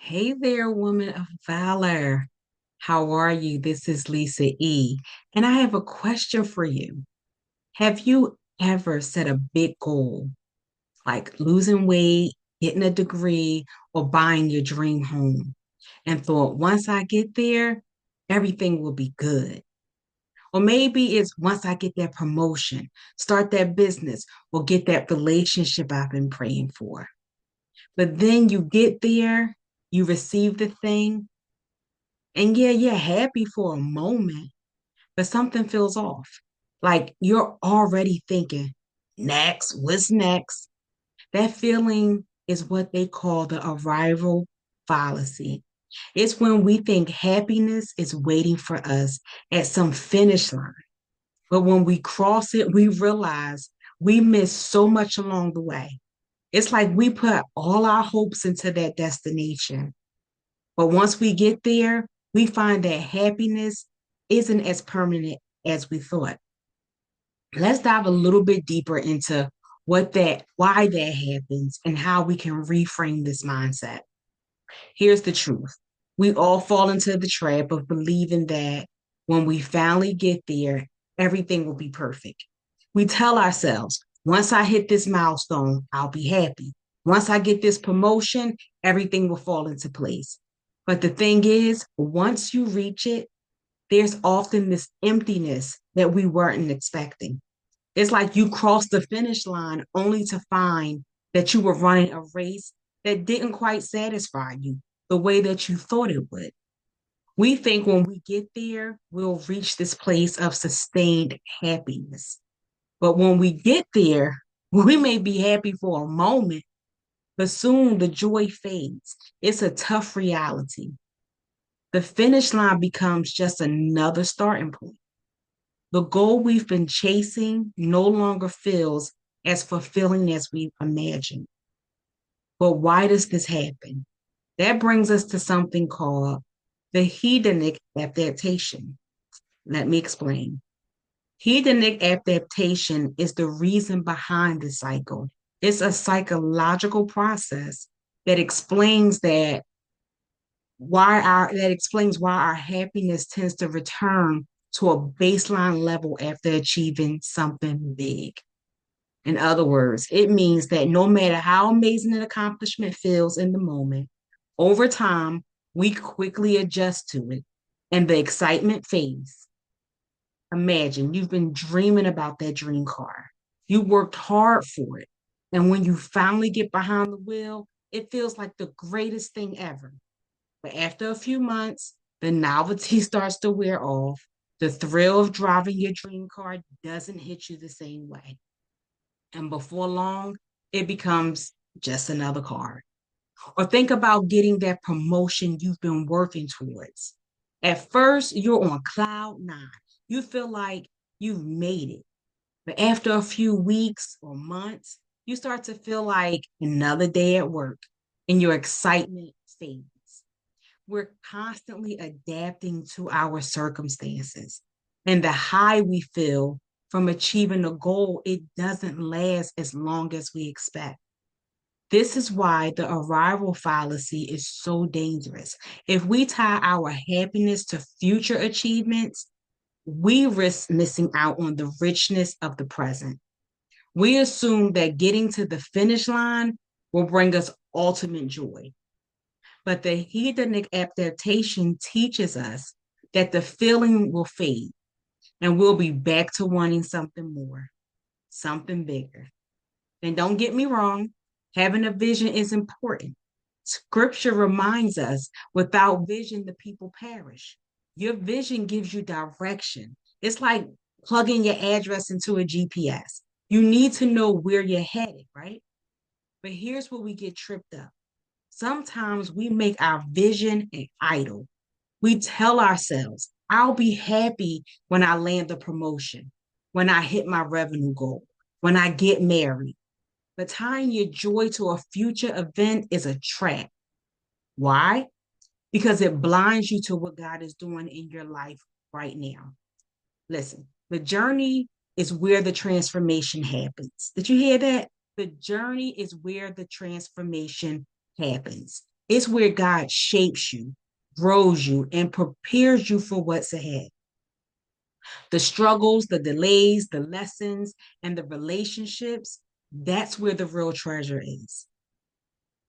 Hey there, woman of valor. How are you? This is Lisa E. And I have a question for you. Have you ever set a big goal, like losing weight, getting a degree, or buying your dream home, and thought, once I get there, everything will be good? Or maybe it's once I get that promotion, start that business, or get that relationship I've been praying for. But then you get there, you receive the thing. And yeah, you're happy for a moment, but something feels off. Like you're already thinking, next, what's next? That feeling is what they call the arrival fallacy. It's when we think happiness is waiting for us at some finish line. But when we cross it, we realize we missed so much along the way. It's like we put all our hopes into that destination. But once we get there, we find that happiness isn't as permanent as we thought. Let's dive a little bit deeper into why that happens and how we can reframe this mindset. Here's the truth. We all fall into the trap of believing that when we finally get there, everything will be perfect. We tell ourselves, once I hit this milestone, I'll be happy. Once I get this promotion, everything will fall into place. But the thing is, once you reach it, there's often this emptiness that we weren't expecting. It's like you crossed the finish line only to find that you were running a race that didn't quite satisfy you the way that you thought it would. We think when we get there, we'll reach this place of sustained happiness. But when we get there, we may be happy for a moment, but soon the joy fades. It's a tough reality. The finish line becomes just another starting point. The goal we've been chasing no longer feels as fulfilling as we imagined. But why does this happen? That brings us to something called the hedonic adaptation. Let me explain. Hedonic adaptation is the reason behind the cycle. It's a psychological process that explains why our happiness tends to return to a baseline level after achieving something big. In other words, it means that no matter how amazing an accomplishment feels in the moment, over time, we quickly adjust to it and the excitement fades. Imagine you've been dreaming about that dream car. You worked hard for it. And when you finally get behind the wheel, it feels like the greatest thing ever. But after a few months, the novelty starts to wear off. The thrill of driving your dream car doesn't hit you the same way. And before long, it becomes just another car. Or think about getting that promotion you've been working towards. At first, you're on cloud nine. You feel like you've made it. But after a few weeks or months, you start to feel like another day at work and your excitement fades. We're constantly adapting to our circumstances. And the high we feel from achieving a goal, it doesn't last as long as we expect. This is why the arrival fallacy is so dangerous. If we tie our happiness to future achievements, we risk missing out on the richness of the present. We assume that getting to the finish line will bring us ultimate joy. But the hedonic adaptation teaches us that the feeling will fade and we'll be back to wanting something more, something bigger. And don't get me wrong, having a vision is important. Scripture reminds us without vision, the people perish. Your vision gives you direction. It's like plugging your address into a GPS. You need to know where you're headed, right? But here's where we get tripped up. Sometimes we make our vision an idol. We tell ourselves, I'll be happy when I land the promotion, when I hit my revenue goal, when I get married. But tying your joy to a future event is a trap. Why? Because it blinds you to what God is doing in your life right now. Listen, the journey is where the transformation happens. Did you hear that? The journey is where the transformation happens. It's where God shapes you, grows you, and prepares you for what's ahead. The struggles, the delays, the lessons, and the relationships, that's where the real treasure is.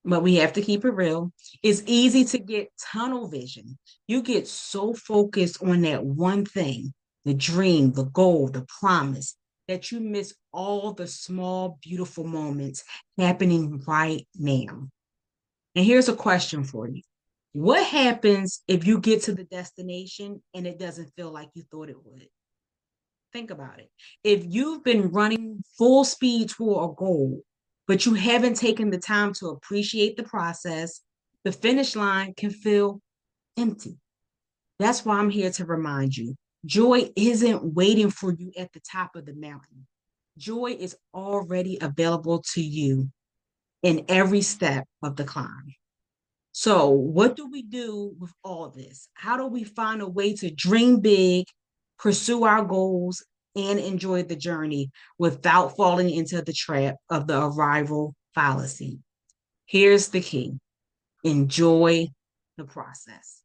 But we have to keep it real. It's easy to get tunnel vision. You get so focused on that one thing, the dream, the goal, the promise, that you miss all the small, beautiful moments happening right now. And here's a question for you. What happens if you get to the destination and it doesn't feel like you thought it would? Think about it. If you've been running full speed toward a goal, but you haven't taken the time to appreciate the process, the finish line can feel empty. That's why I'm here to remind you joy isn't waiting for you at the top of the mountain. Joy is already available to you in every step of the climb. So, what do we do with all this? How do we find a way to dream big, pursue our goals, and enjoy the journey without falling into the trap of the arrival fallacy? Here's the key: enjoy the process,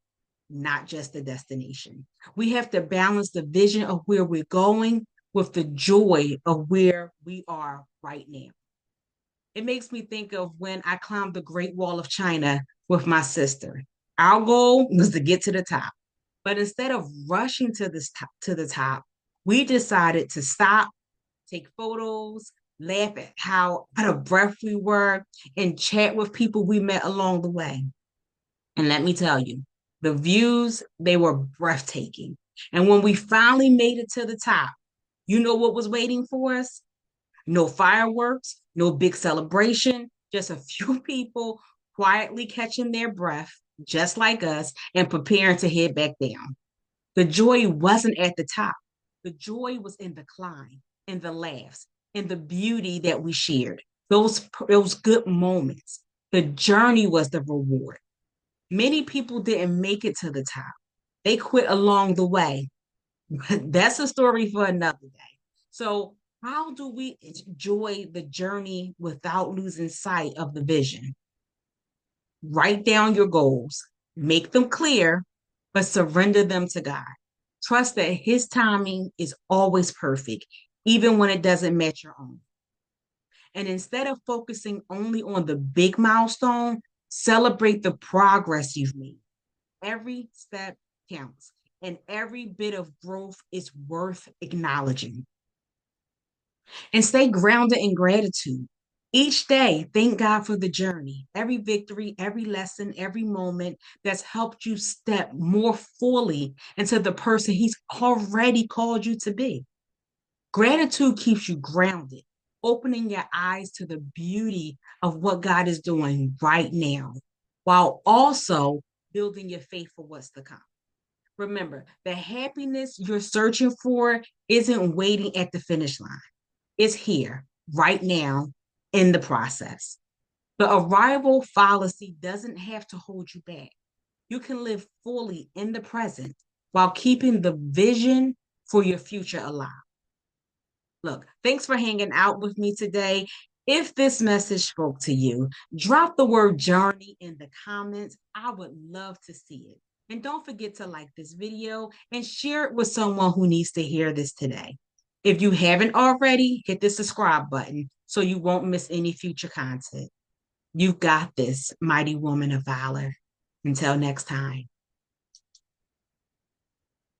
not just the destination. We have to balance the vision of where we're going with the joy of where we are right now. It makes me think of when I climbed the Great Wall of China with my sister. Our goal was to get to the top, but instead of rushing to the top, we decided to stop, take photos, laugh at how out of breath we were, and chat with people we met along the way. And let me tell you, the views, they were breathtaking. And when we finally made it to the top, you know what was waiting for us? No fireworks, no big celebration, just a few people quietly catching their breath, just like us, and preparing to head back down. The joy wasn't at the top. The joy was in the climb, in the laughs, in the beauty that we shared. Those good moments. The journey was the reward. Many people didn't make it to the top. They quit along the way. That's a story for another day. So, how do we enjoy the journey without losing sight of the vision? Write down your goals, make them clear, but surrender them to God. Trust that His timing is always perfect, even when it doesn't match your own. And instead of focusing only on the big milestone, celebrate the progress you've made. Every step counts, and every bit of growth is worth acknowledging. And stay grounded in gratitude. Each day, thank God for the journey, every victory, every lesson, every moment that's helped you step more fully into the person He's already called you to be. Gratitude keeps you grounded, opening your eyes to the beauty of what God is doing right now, while also building your faith for what's to come. Remember, the happiness you're searching for isn't waiting at the finish line. It's here, right now, in the process. The arrival fallacy doesn't have to hold you back. You can live fully in the present while keeping the vision for your future alive. Look, thanks for hanging out with me today. If this message spoke to you, drop the word journey in the comments. I would love to see it. And don't forget to like this video and share it with someone who needs to hear this today. If you haven't already, hit the subscribe button so you won't miss any future content. You've got this, mighty woman of valor. Until next time.